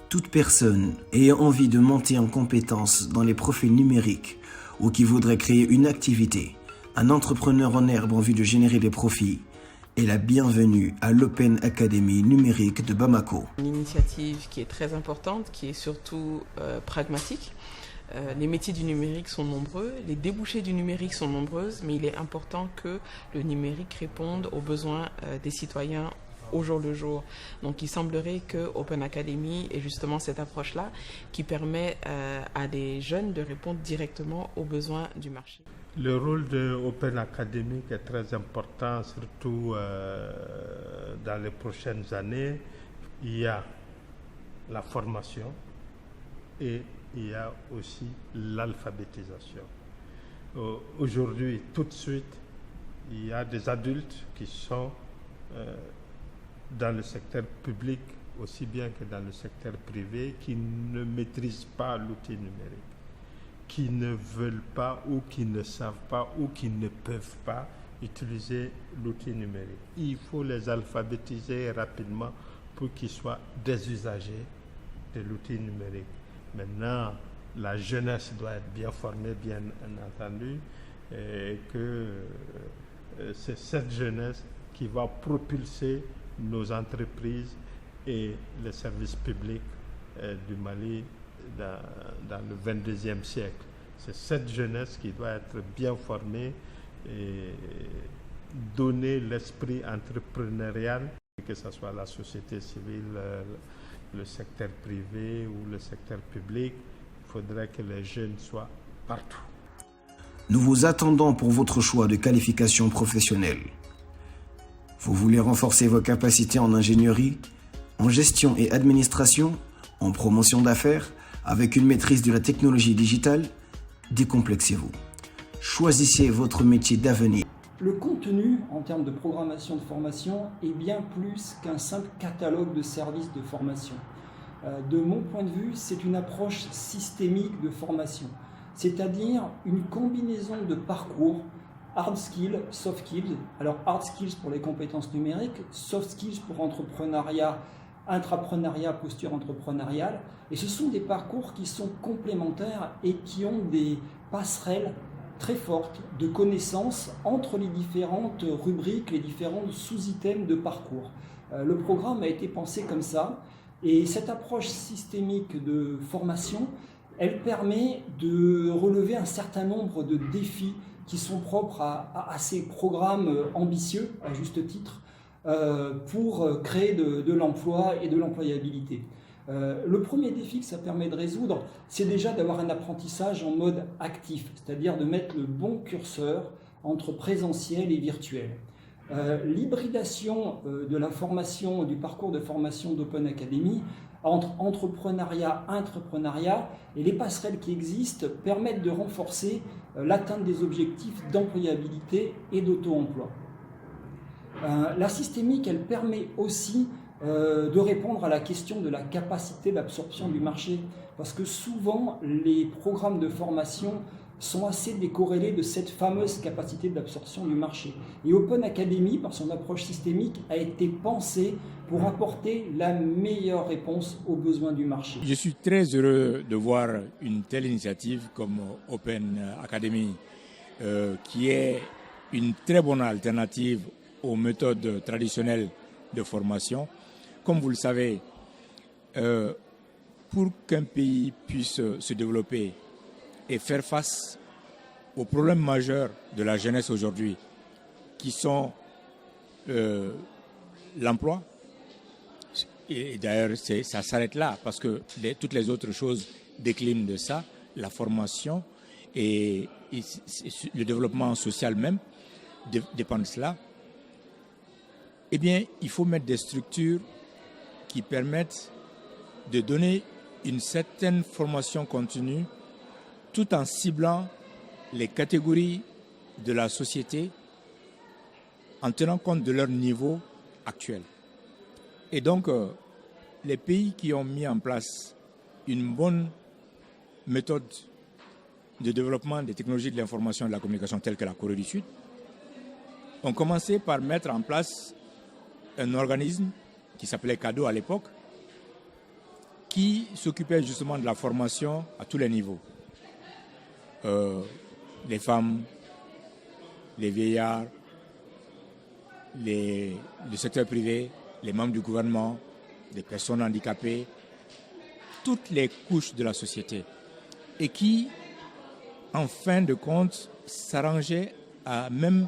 Toute personne ayant envie de monter en compétence dans les profils numériques ou qui voudrait créer une activité, un entrepreneur en herbe en vue de générer des profits, est la bienvenue à l'Open Academy numérique de Bamako. Une initiative qui est très importante, qui est surtout pragmatique. Les métiers du numérique sont nombreux, les débouchés du numérique sont nombreuses, mais il est important que le numérique réponde aux besoins des citoyens au jour le jour. Donc il semblerait que Open Academy ait justement cette approche-là qui permet à des jeunes de répondre directement aux besoins du marché. Le rôle de Open Academy est très important, surtout dans les prochaines années. Il y a la formation et il y a aussi l'alphabétisation. Aujourd'hui, tout de suite, il y a des adultes qui sont dans le secteur public aussi bien que dans le secteur privé qui ne maîtrisent pas l'outil numérique, qui ne veulent pas ou qui ne savent pas ou qui ne peuvent pas utiliser l'outil numérique. Il faut les alphabétiser rapidement pour qu'ils soient des usagers de l'outil numérique. Maintenant, la jeunesse doit être bien formée, bien entendu, et que c'est cette jeunesse qui va propulser nos entreprises et les services publics du Mali dans le 22e siècle. C'est cette jeunesse qui doit être bien formée et donner l'esprit entrepreneurial, que ce soit la société civile, le secteur privé ou le secteur public. Il faudrait que les jeunes soient partout. Nous vous attendons pour votre choix de qualification professionnelle. Vous voulez renforcer vos capacités en ingénierie, en gestion et administration, en promotion d'affaires, avec une maîtrise de la technologie digitale? Décomplexez-vous. Choisissez votre métier d'avenir. Le contenu en termes de programmation de formation est bien plus qu'un simple catalogue de services de formation. De mon point de vue, c'est une approche systémique de formation, c'est-à-dire une combinaison de parcours, hard skills, soft skills. Alors hard skills pour les compétences numériques, soft skills pour entrepreneuriat, intrapreneuriat, posture entrepreneuriale. Et ce sont des parcours qui sont complémentaires et qui ont des passerelles très fortes de connaissances entre les différentes rubriques, les différents sous-items de parcours. Le programme a été pensé comme ça et cette approche systémique de formation, elle permet de relever un certain nombre de défis qui sont propres à ces programmes ambitieux, à juste titre, pour créer de l'emploi et de l'employabilité. Le premier défi que ça permet de résoudre, c'est déjà d'avoir un apprentissage en mode actif, c'est-à-dire de mettre le bon curseur entre présentiel et virtuel. L'hybridation de la formation, du parcours de formation d'Open Academy entre entrepreneuriat, intrapreneuriat et les passerelles qui existent permettent de renforcer l'atteinte des objectifs d'employabilité et d'auto-emploi. La systémique, elle permet aussi de répondre à la question de la capacité d'absorption du marché, parce que souvent les programmes de formation sont assez décorrélés de cette fameuse capacité d'absorption du marché. Et Open Academy, par son approche systémique, a été pensé pour apporter la meilleure réponse aux besoins du marché. Je suis très heureux de voir une telle initiative comme Open Academy, qui est une très bonne alternative aux méthodes traditionnelles de formation. Comme vous le savez, pour qu'un pays puisse se développer et faire face aux problèmes majeurs de la jeunesse aujourd'hui, qui sont l'emploi, et d'ailleurs ça s'arrête là, parce que toutes les autres choses déclinent de ça, la formation et le développement social même dépend de cela. Eh bien, il faut mettre des structures qui permettent de donner une certaine formation continue tout en ciblant les catégories de la société en tenant compte de leur niveau actuel. Et donc, les pays qui ont mis en place une bonne méthode de développement des technologies de l'information et de la communication telles que la Corée du Sud ont commencé par mettre en place un organisme qui s'appelait CADO à l'époque, qui s'occupait justement de la formation à tous les niveaux. Les femmes, les vieillards, le secteur privé, les membres du gouvernement, les personnes handicapées, toutes les couches de la société. Et qui, en fin de compte, s'arrangeait à même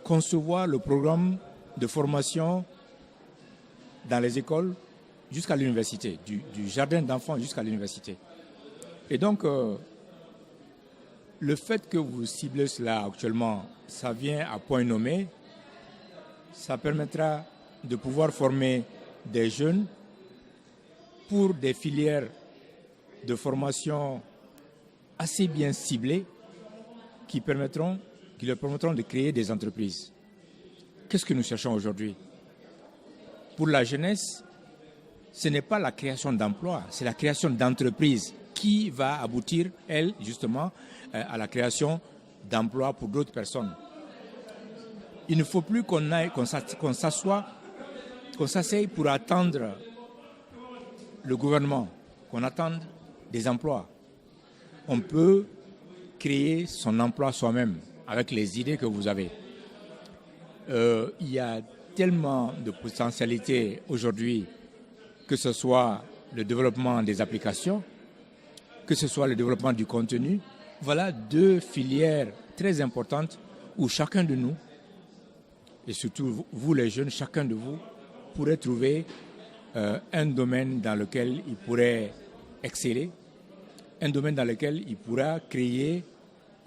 concevoir le programme de formation dans les écoles jusqu'à l'université, du jardin d'enfants jusqu'à l'université. Et donc, le fait que vous ciblez cela actuellement, ça vient à point nommé, ça permettra de pouvoir former des jeunes pour des filières de formation assez bien ciblées qui leur permettront de créer des entreprises. Qu'est-ce que nous cherchons aujourd'hui? Pour la jeunesse, ce n'est pas la création d'emplois, c'est la création d'entreprises qui va aboutir, elle, justement, à la création d'emplois pour d'autres personnes. Il ne faut plus qu'on s'asseye pour attendre le gouvernement, qu'on attende des emplois. On peut créer son emploi soi-même avec les idées que vous avez. Il y a tellement de potentialités aujourd'hui, que ce soit le développement des applications, que ce soit le développement du contenu. Voilà deux filières très importantes où chacun de nous, et surtout vous les jeunes, chacun de vous pourrait trouver un domaine dans lequel il pourrait exceller, un domaine dans lequel il pourra créer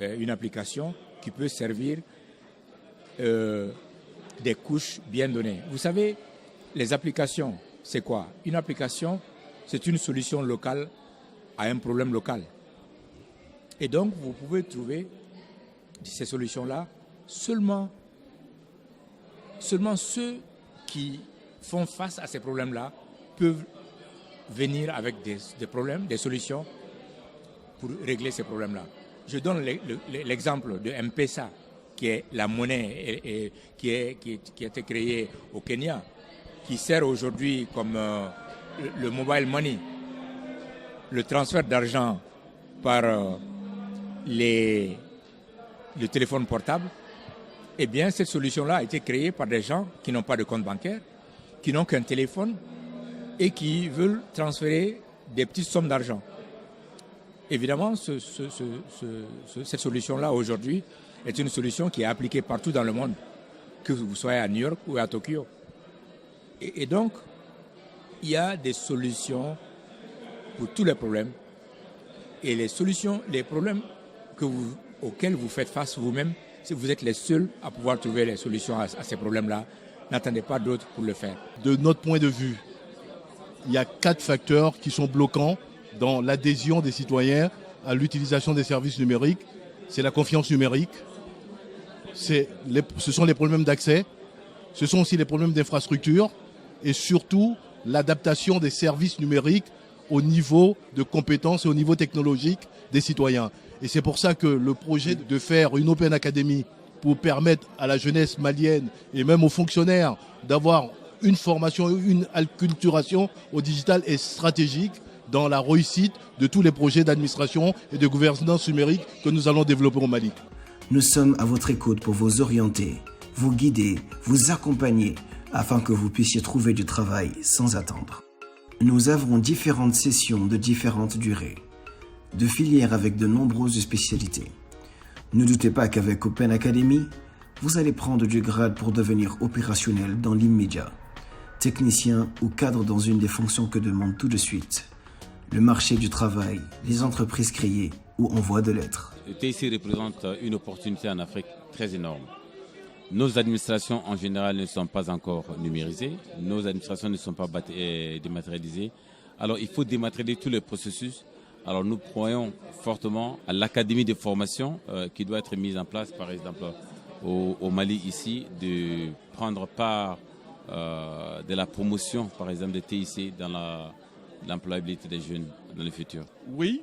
une application qui peut servir des couches bien données. Vous savez, les applications, c'est quoi? Une application, c'est une solution locale à un problème local. Et donc, vous pouvez trouver ces solutions-là seulement ceux qui font face à ces problèmes-là peuvent venir avec des problèmes, des solutions pour régler ces problèmes-là. Je donne l'exemple de M-Pesa, qui est la monnaie et qui a été créée au Kenya, qui sert aujourd'hui comme le mobile money, le transfert d'argent par le téléphone portable. Eh bien, cette solution-là a été créée par des gens qui n'ont pas de compte bancaire, qui n'ont qu'un téléphone et qui veulent transférer des petites sommes d'argent. Évidemment, cette solution-là aujourd'hui est une solution qui est appliquée partout dans le monde, que vous soyez à New York ou à Tokyo. Et donc, il y a des solutions pour tous les problèmes. Et les problèmes auxquels vous faites face vous-même, si vous êtes les seuls à pouvoir trouver les solutions à ces problèmes-là, n'attendez pas d'autres pour le faire. De notre point de vue, il y a 4 facteurs qui sont bloquants dans l'adhésion des citoyens à l'utilisation des services numériques. C'est la confiance numérique, ce sont les problèmes d'accès, ce sont aussi les problèmes d'infrastructure et surtout l'adaptation des services numériques au niveau de compétences et au niveau technologique des citoyens. Et c'est pour ça que le projet de faire une Open Academy pour permettre à la jeunesse malienne et même aux fonctionnaires d'avoir une formation, une acculturation au digital est stratégique dans la réussite de tous les projets d'administration et de gouvernance numérique que nous allons développer au Mali. Nous sommes à votre écoute pour vous orienter, vous guider, vous accompagner afin que vous puissiez trouver du travail sans attendre. Nous avons différentes sessions de différentes durées, de filières avec de nombreuses spécialités. Ne doutez pas qu'avec Open Academy, vous allez prendre du grade pour devenir opérationnel dans l'immédiat, technicien ou cadre dans une des fonctions que demande tout de suite le marché du travail, les entreprises créées ou en voie de l'être. Le TIC représente une opportunité en Afrique très énorme. Nos administrations en général ne sont pas encore numérisées, nos administrations ne sont pas dématérialisées. Alors il faut dématérialiser tous les processus. Alors nous croyons fortement à l'académie de formation qui doit être mise en place, par exemple au Mali ici, de prendre part de la promotion, par exemple, des TIC dans l'employabilité des jeunes dans le futur. Oui,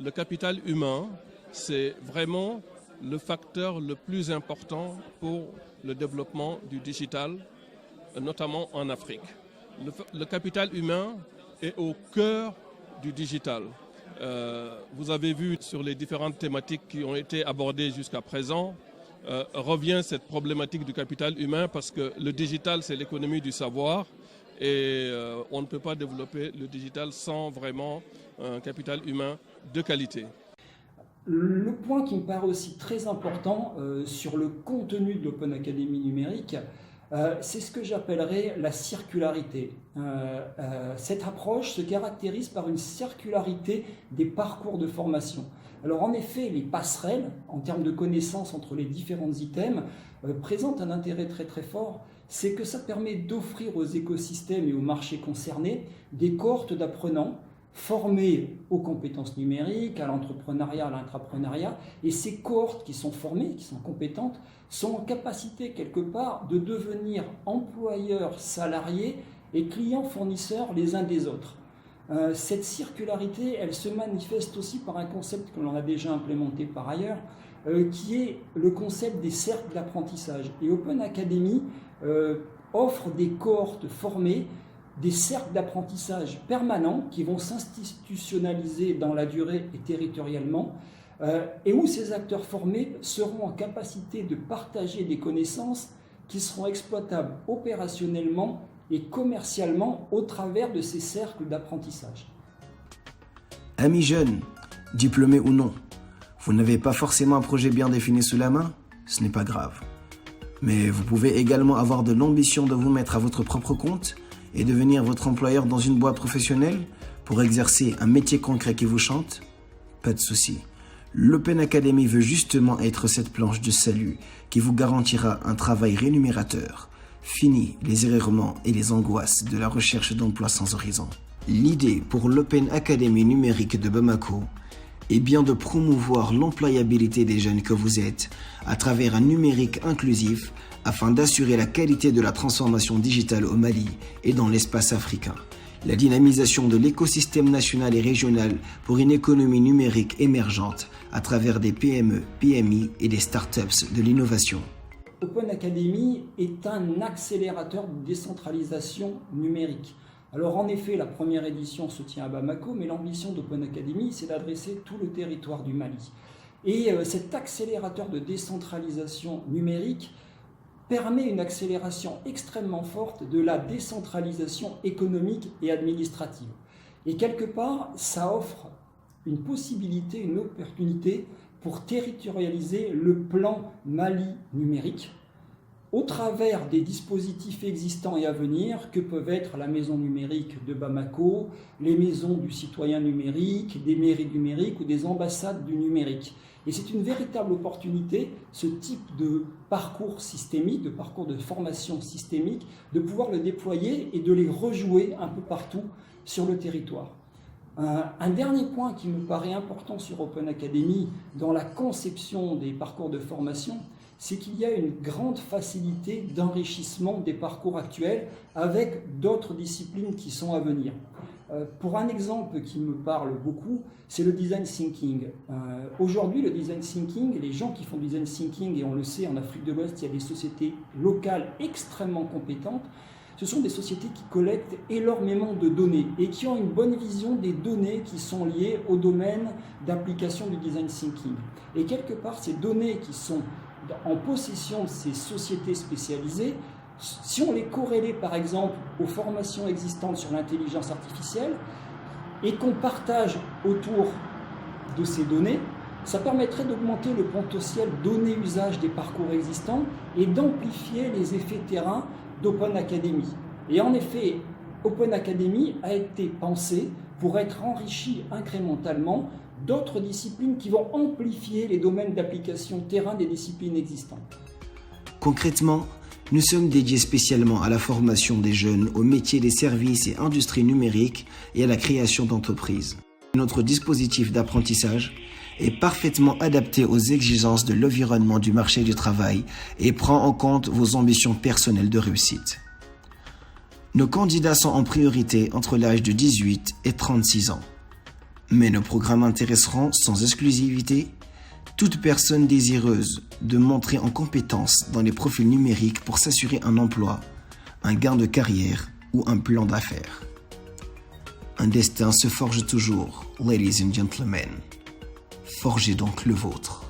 le capital humain, c'est vraiment le facteur le plus important pour le développement du digital, notamment en Afrique. Le capital humain est au cœur du digital. Vous avez vu sur les différentes thématiques qui ont été abordées jusqu'à présent, revient cette problématique du capital humain parce que le digital, c'est l'économie du savoir et on ne peut pas développer le digital sans vraiment un capital humain de qualité. Le point qui me paraît aussi très important sur le contenu de l'Open Academy numérique, c'est ce que j'appellerais la circularité. Cette approche se caractérise par une circularité des parcours de formation. Alors en effet, les passerelles, en termes de connaissances entre les différents items, présentent un intérêt très très fort. C'est que ça permet d'offrir aux écosystèmes et aux marchés concernés des cohortes d'apprenants formés aux compétences numériques, à l'entrepreneuriat, à l'intrapreneuriat, et ces cohortes qui sont formées, qui sont compétentes, sont en capacité quelque part de devenir employeurs, salariés et clients-fournisseurs les uns des autres. Cette circularité, elle se manifeste aussi par un concept que l'on a déjà implémenté par ailleurs, qui est le concept des cercles d'apprentissage. Et Open Academy offre des cohortes formées, des cercles d'apprentissage permanents qui vont s'institutionnaliser dans la durée et territorialement, et où ces acteurs formés seront en capacité de partager des connaissances qui seront exploitables opérationnellement et commercialement au travers de ces cercles d'apprentissage. Amis jeunes, diplômés ou non, vous n'avez pas forcément un projet bien défini sous la main? Ce n'est pas grave. Mais vous pouvez également avoir de l'ambition de vous mettre à votre propre compte et devenir votre employeur dans une boîte professionnelle pour exercer un métier concret qui vous chante? Pas de souci. L'Open Academy veut justement être cette planche de salut qui vous garantira un travail rémunérateur. Fini les errements et les angoisses de la recherche d'emploi sans horizon. L'idée pour l'Open Academy numérique de Bamako est bien de promouvoir l'employabilité des jeunes que vous êtes à travers un numérique inclusif afin d'assurer la qualité de la transformation digitale au Mali et dans l'espace africain. La dynamisation de l'écosystème national et régional pour une économie numérique émergente à travers des PME, PMI et des startups de l'innovation. Open Academy est un accélérateur de décentralisation numérique. Alors en effet, la première édition se tient à Bamako, mais l'ambition d'Open Academy, c'est d'adresser tout le territoire du Mali. Et cet accélérateur de décentralisation numérique permet une accélération extrêmement forte de la décentralisation économique et administrative. Et quelque part, ça offre une possibilité, une opportunité pour territorialiser le plan Mali numérique au travers des dispositifs existants et à venir que peuvent être la maison numérique de Bamako, les maisons du citoyen numérique, des mairies numériques ou des ambassades du numérique. Et c'est une véritable opportunité, ce type de parcours systémique, de parcours de formation systémique, de pouvoir le déployer et de les rejouer un peu partout sur le territoire. Un dernier point qui me paraît important sur Open Academy dans la conception des parcours de formation, c'est qu'il y a une grande facilité d'enrichissement des parcours actuels avec d'autres disciplines qui sont à venir. Pour un exemple qui me parle beaucoup, c'est le design thinking. Aujourd'hui, le design thinking, les gens qui font du design thinking, et on le sait, en Afrique de l'Ouest, il y a des sociétés locales extrêmement compétentes. Ce sont des sociétés qui collectent énormément de données et qui ont une bonne vision des données qui sont liées au domaine d'application du design thinking. Et quelque part, ces données qui sont en possession de ces sociétés spécialisées, si on les corrélait par exemple aux formations existantes sur l'intelligence artificielle et qu'on partage autour de ces données, ça permettrait d'augmenter le potentiel données-usage des parcours existants et d'amplifier les effets terrain d'Open Academy. Et en effet, Open Academy a été pensé pour être enrichi incrémentalement d'autres disciplines qui vont amplifier les domaines d'application terrain des disciplines existantes. Concrètement, nous sommes dédiés spécialement à la formation des jeunes aux métiers des services et industries numériques et à la création d'entreprises. Notre dispositif d'apprentissage est parfaitement adapté aux exigences de l'environnement du marché du travail et prend en compte vos ambitions personnelles de réussite. Nos candidats sont en priorité entre l'âge de 18 et 36 ans. Mais nos programmes intéresseront sans exclusivité toute personne désireuse de montrer en compétence dans les profils numériques pour s'assurer un emploi, un gain de carrière ou un plan d'affaires. Un destin se forge toujours, ladies and gentlemen. Forgez donc le vôtre.